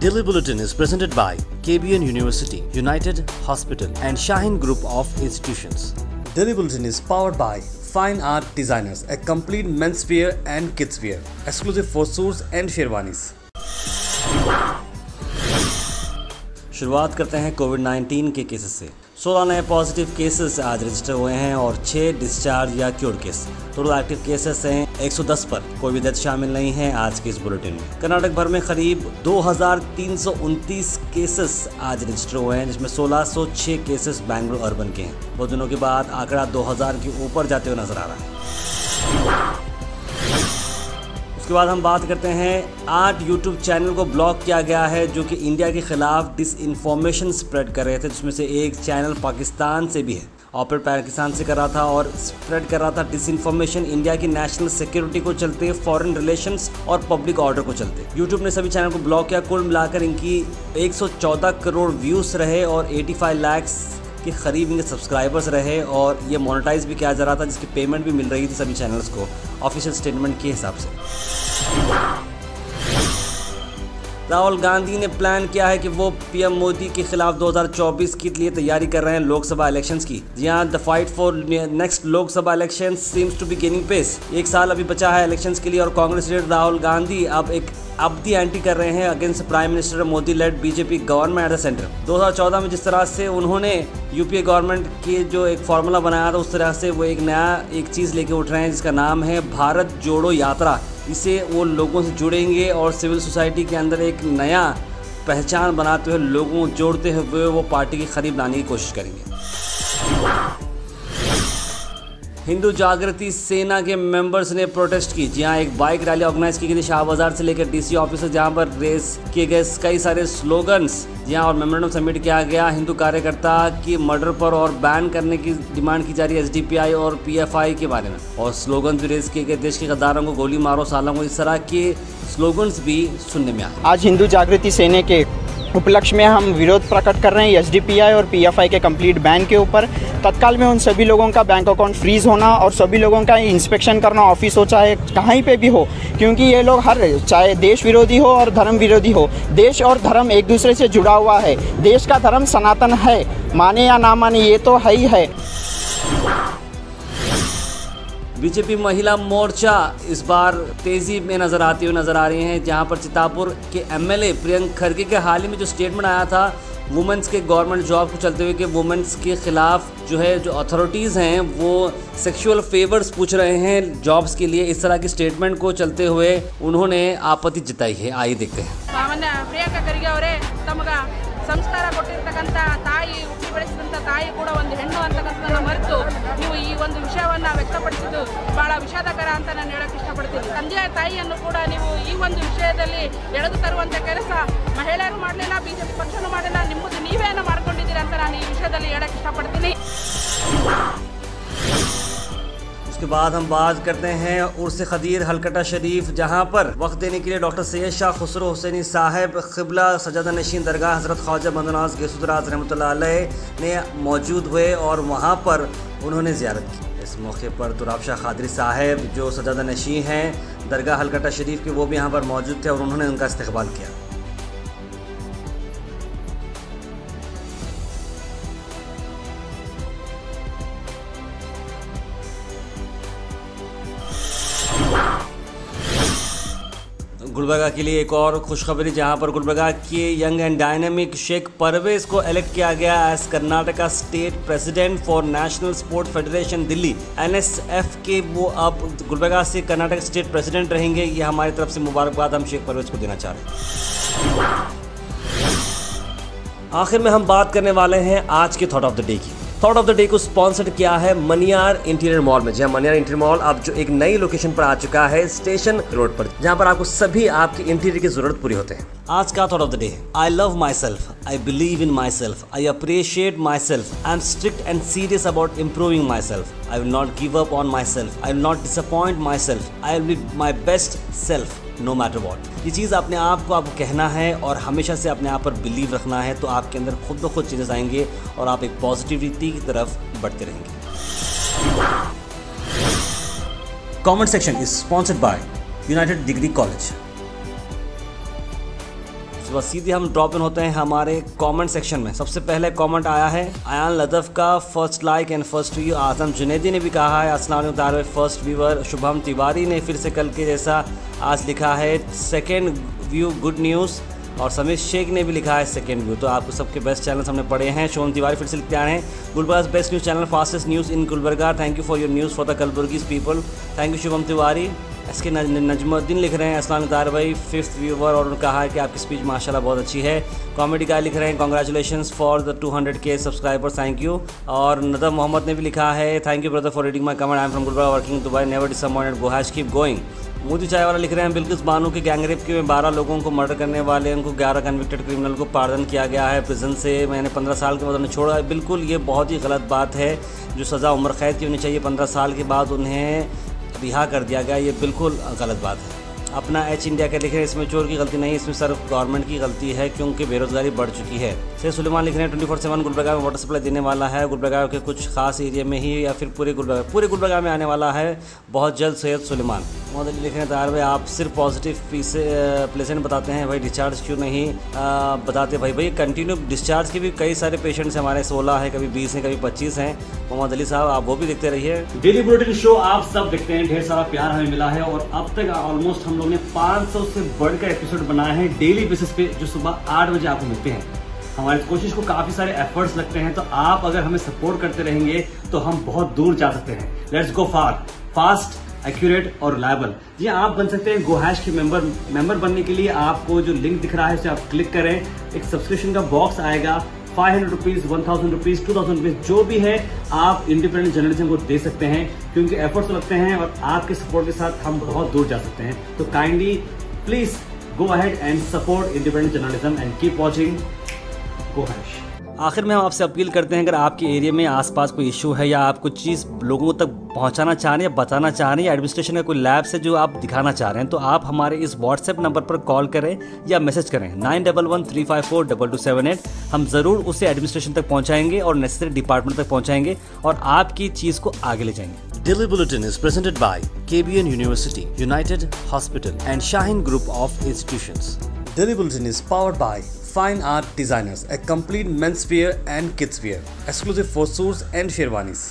Daily Bulletin is presented by KBN University, United Hospital and Shaheen Group of Institutions. Daily Bulletin is powered by Fine Art Designers, a complete menswear and kidswear, exclusive for suits and sherwanis. शुरुआत करते हैं कोविड-19 के cases से। 16 नए positive cases आज register हुए हैं और 6 डिस्चार्ज या cure case. Total active cases हैं 110 पर। कोई भी डेथ शामिल नहीं है आज के इस बुलेटिन में। कर्नाटक भर में करीब 2329 केसेस आज रजिस्टर हुए हैं, जिसमें 1606 केसेस बेंगलुरु अर्बन के हैं। बहुत दिनों के बाद आंकड़ा 2000 के ऊपर जाते हुए नजर आ रहा है। उसके बाद हम बात करते हैं 8 यूट्यूब चैनल को ब्लॉक किया गया है जो कि इंडिया के खिलाफ डिसइंफॉर्मेशन स्प्रेड कर रहे थे, जिसमें से एक चैनल पाकिस्तान से भी है। ऑपरेट पाकिस्तान से कर रहा था और स्प्रेड कर रहा था डिसइंफॉर्मेशन इंडिया की नेशनल सिक्योरिटी को चलते, फॉरेन रिलेशंस और पब्लिक ऑर्डर को चलते। यूट्यूब ने सभी चैनल को ब्लॉक किया। कुल मिलाकर इनकी 114 करोड़ व्यूज़ रहे और 85 लाख के करीब इनके सब्सक्राइबर्स रहे और ये मोनेटाइज भी किया जा रहा था, जिसकी पेमेंट भी मिल रही थी सभी चैनल्स को ऑफिशियल स्टेटमेंट के हिसाब से। राहुल गांधी ने प्लान किया है कि वो पीएम मोदी के खिलाफ 2024 के लिए तैयारी कर रहे हैं लोकसभा इलेक्शंस की। जहां the fight for next Lok Sabha election seems to be gaining pace. एक साल अभी बचा है इलेक्शंस के लिए और कांग्रेस लीडर राहुल गांधी अब दी एंटी कर रहे हैं against prime minister Modi led BJP government at the centre. 2014 में जिस तरह से उन्होंने यूपीए गवर्नमेंट के जो एक फार्मूला बनाया था, उस तरह से वो एक चीज़ लेके उठ रहे हैं जिसका नाम है भारत जोड़ो यात्रा। इससे वो लोगों से जुड़ेंगे और सिविल सोसाइटी के अंदर एक नया पहचान बनाते हुए लोगों को जोड़ते हुए वो पार्टी के करीब लाने की कोशिश करेंगे। हिंदू जागृति सेना के मेंबर्स ने प्रोटेस्ट की। जी हाँ, एक बाइक रैली ऑर्गेनाइज की गई थी शाह बाजार से लेकर डीसी ऑफिस, जहां पर रेस किए गए कई सारे स्लोगन्स। जी हाँ, और मेमोरेंडम सबमिट किया गया हिंदू कार्यकर्ता की मर्डर पर और बैन करने की डिमांड की जा रही है एसडीपीआई और पीएफआई के बारे में। और स्लोगन भी रेस किए गए, देश के गद्दारों को गोली मारो सालों को, इस तरह के स्लोगन्स भी सुनने में आए। आज हिंदू जागृति सेना के उपलक्ष्य में हम विरोध प्रकट कर रहे हैं एसडीपीआई और पीएफआई के कंप्लीट बैन के ऊपर। तत्काल में उन सभी लोगों का बैंक अकाउंट फ्रीज होना और सभी लोगों का इंस्पेक्शन करना, ऑफिस हो चाहे कहीं पे भी हो, क्योंकि ये लोग चाहे देश विरोधी हो और धर्म विरोधी हो, देश और धर्म एक दूसरे से जुड़ा हुआ है। देश का धर्म सनातन है, माने या ना माने ये तो है ही है। बीजेपी महिला मोर्चा इस बार तेजी में नजर आती हुई नजर आ रही हैं, जहां पर चितापुर के एमएलए प्रियंक खरगे के हाल ही में जो स्टेटमेंट आया था वुमेंस के गवर्नमेंट जॉब को चलते हुए कि वुमेंस के खिलाफ जो है जो अथॉरिटीज़ हैं वो सेक्सुअल फेवर्स पूछ रहे हैं जॉब्स के लिए, इस तरह की स्टेटमेंट को चलते हुए उन्होंने आपत्ति जताई है। आइए देखते हैं। ಪ್ರಿಯಾಂಕಾ ಖರ್ಗೆ ಅವರೇ ತಮಗೆ ಸಂಸ್ಕಾರ ಕೊಟ್ಟಿರ್ತಕ್ಕಂಥ ತಾಯಿ ಹುಟ್ಟಿ ಬೆಳೆಸಿದಂಥ ತಾಯಿ ಕೂಡ ಒಂದು ಹೆಣ್ಣು ಅಂತಕ್ಕಂಥದ್ದನ್ನು ಮರೆತು ನೀವು ಈ ಒಂದು ವಿಷಯವನ್ನು ವ್ಯಕ್ತಪಡಿಸಿದ್ದು ಬಹಳ ವಿಷಾದಕರ ಅಂತ ನಾನು ಹೇಳಕ್ಕೆ ಇಷ್ಟಪಡ್ತೀನಿ। ತಂದೆಯ ತಾಯಿಯನ್ನು ಕೂಡ ನೀವು ಈ ಒಂದು ವಿಷಯದಲ್ಲಿ ಎಳೆದು ತರುವಂಥ ಕೆಲಸ ಮಹಿಳೆಯರು ಮಾಡಲಿಲ್ಲ, ಬಿಜೆಪಿ ಪಕ್ಷನೂ ಮಾಡಲಿಲ್ಲ, ನಿಮ್ಮದು ನೀವೇನು ಮಾಡ್ಕೊಂಡಿದ್ದೀರಿ ಅಂತ ನಾನು ಈ ವಿಷಯದಲ್ಲಿ ಹೇಳಕ್ಕೆ ಇಷ್ಟಪಡ್ತೀನಿ। उसके बाद हम बात करते हैं उर्स खदीर हलकटा शरीफ, जहां पर वक्त देने के लिए डॉक्टर सैयद शाह खुसरो हुसैनी साहब क़िबला सजादा नशीन दरगाह हज़रत ख्वाजा बंदनाज गेसुदराज रहमतुल्लाह अलैह ने मौजूद हुए और वहां पर उन्होंने ज़ियारत की। इस मौके पर तुराब शाह खादरी साहब जो सजादा नशीन हैं दरगाह हलकटा शरीफ के, वो भी यहाँ पर मौजूद थे और उन्होंने उनका इस्तक़बाल किया। गुलबर्गा के लिए एक और खुशखबरी, जहां पर गुलबर्गा के young and dynamic Sheikh Parvez को इलेक्ट किया गया as Karnataka state president for national sport federation Delhi NSF के। वो अब गुलबर्गा से कर्नाटक स्टेट प्रेसिडेंट रहेंगे। ये हमारी तरफ से मुबारकबाद हम शेख परवेज को देना चाह रहे हैं। आखिर में हम बात करने वाले हैं आज के थॉट ऑफ द डे की। थॉट ऑफ द डे को स्पॉन्सर्ड किया है मनियार इंटीरियर मॉल में। जहां मनियार इंटीरियर मॉल अब जो एक नई लोकेशन पर आ चुका है स्टेशन रोड पर, जहां पर आपको सभी आपकी इंटीरियर की जरूरत पूरी होते हैं। आज का थॉट ऑफ द डे है I love myself, I believe in myself, I appreciate myself, I am strict and serious about improving myself, I will not give up on myself, I will not disappoint myself, I will be my best self no matter what. ये चीज़ अपने आप को आपको कहना है और हमेशा से अपने आप पर बिलीव रखना है, तो आपके अंदर खुद ब खुद चेंजेस आएंगे और आप एक पॉजिटिविटी की तरफ बढ़ते रहेंगे। Comment section is sponsored by United degree college. उसके बाद सीधे हम ड्रॉप इन होते हैं हमारे कमेंट सेक्शन में। सबसे पहले कमेंट आया है आयान लदफ का, first like and first view. Azam Junaidi ने भी कहा है अस्सलाम वालेकुम फर्स्ट व्यूअर। शुभम तिवारी ने फिर से कल के जैसा आज लिखा है सेकेंड व्यू गुड न्यूज़। और समीर शेख ने भी लिखा है सेकेंड व्यू। तो आपको सबके बेस्ट चैनल हमने पढ़े हैं। शुभम तिवारी फिर से लिखते आ रहे हैं Gulbarga's best news channel, fastest news in Gulbarga. Thank you for your news for the Kalaburgi's people. Thank you Shubham Tiwari. इसके नजमुद्दीन लिख रहे हैं अस्सलाम वालेकुम भाई, फिफ्थ व्यूवर, और उन्होंने कहा है कि आपकी स्पीच माशाल्लाह बहुत अच्छी है। कॉमेडी गाय लिख रहे हैं congratulations for the 200K subscribers, thank you. और नदम मोहम्मद ने भी लिखा है thank you brother for reading my comment, I am from Gulbarga working Dubai, never disappointed, go hash keep going. Modi चाय वाला लिख रहे हैं बिल्किस बानो के गैंगरेप के में 12 लोगों को मर्डर करने वाले उनको 11 कन्विक्टेड क्रिमिनल को पार्डन किया गया है प्रिजन से। मैंने 15 साल के बाद उन्हें छोड़ा है। बिल्कुल ये बहुत ही गलत बात है। जो सज़ा उम्र कैद की होनी चाहिए 15 साल के बाद उन्हें रिहा कर दिया गया, ये बिल्कुल गलत बात है। अपना एच इंडिया के लिख रहे हैं इसमें चोर की गलती नहीं, इसमें सिर्फ गवर्नमेंट की गलती है क्योंकि बेरोजगारी बढ़ चुकी है। शेख सुलेमान लिख रहे हैं 24/7 गुलबर्गा में वाटर सप्लाई देने वाला है। गुलबर्गा के कुछ खास एरिया में ही या फिर पूरे गुलबर्गा में आने वाला है बहुत जल्द। सैयद सुलेमान मोदी लिख रहे हैं तार भाई आप सिर्फ पॉजिटिव प्लेसेंट बताते हैं भाई, डिस्चार्ज क्यों नहीं बताते भाई कंटिन्यू डिस्चार्ज के भी कई सारे पेशेंट्स हमारे 16 हैं, कभी 20 हैं, कभी 25 हैं। मोहम्मद अली साहब आप वो भी देखते रहिए। डेली बुलेटिन शो आप सब देखते हैं, ढेर सारा प्यार हमें मिला है और अब तक ऑलमोस्ट हम लोग ने 500 से बढ़कर एपिसोड बनाए हैं डेली बेसिस पे, जो सुबह 8 बजे आपको मिलते हैं। हमारी कोशिश को काफी सारे एफर्ट्स लगते हैं, तो आप अगर हमें सपोर्ट करते रहेंगे तो हम बहुत दूर जा सकते हैं। Let's go far, fast, accurate और रिलायबल। जी आप बन सकते हैं गो हैश के मेंबर बनने के लिए आपको जो लिंक दिख रहा है उसे आप क्लिक करें। एक सब्सक्रिप्शन का बॉक्स आएगा, 500 रुपीज, 1000 रुपीज, 2000 रुपीज, जो भी है आप इंडिपेंडेंट जर्नलिज्म को दे सकते हैं क्योंकि एफर्ट्स लगते हैं और आपके सपोर्ट के साथ हम बहुत दूर जा सकते हैं। तो kindly please go ahead and support independent journalism and keep watching go hash. आखिर में हम आपसे अपील करते हैं अगर आपके एरिया में आसपास कोई इशू है या आप कुछ चीज़ लोगों तक पहुंचाना चाह रहे हैं या बताना चाह रहे हैं या एडमिनिस्ट्रेशन का कोई लैब से जो आप दिखाना चाह रहे हैं तो आप हमारे इस व्हाट्सएप नंबर पर कॉल करें या मैसेज करें 9113542278। हम ज़रूर उसे एडमिनिस्ट्रेशन तक पहुँचाएंगे और नेसेसरी डिपार्टमेंट तक पहुँचाएंगे और आपकी चीज़ को आगे ले जाएंगे। Daily Bulletin is presented by KBN University, United Hospital and Shaheen Group of Institutions. Daily Bulletin is powered by Fine Art Designers, a complete menswear and kidswear, exclusive for suits and sherwanis.